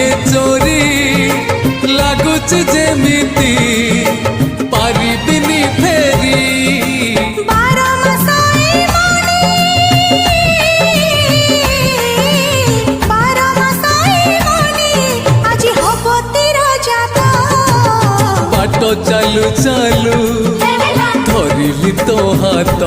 लागे चोरी लागुच जेमिति पारिबिनी फेरी बाट चालू चालू धरिली तो हाथ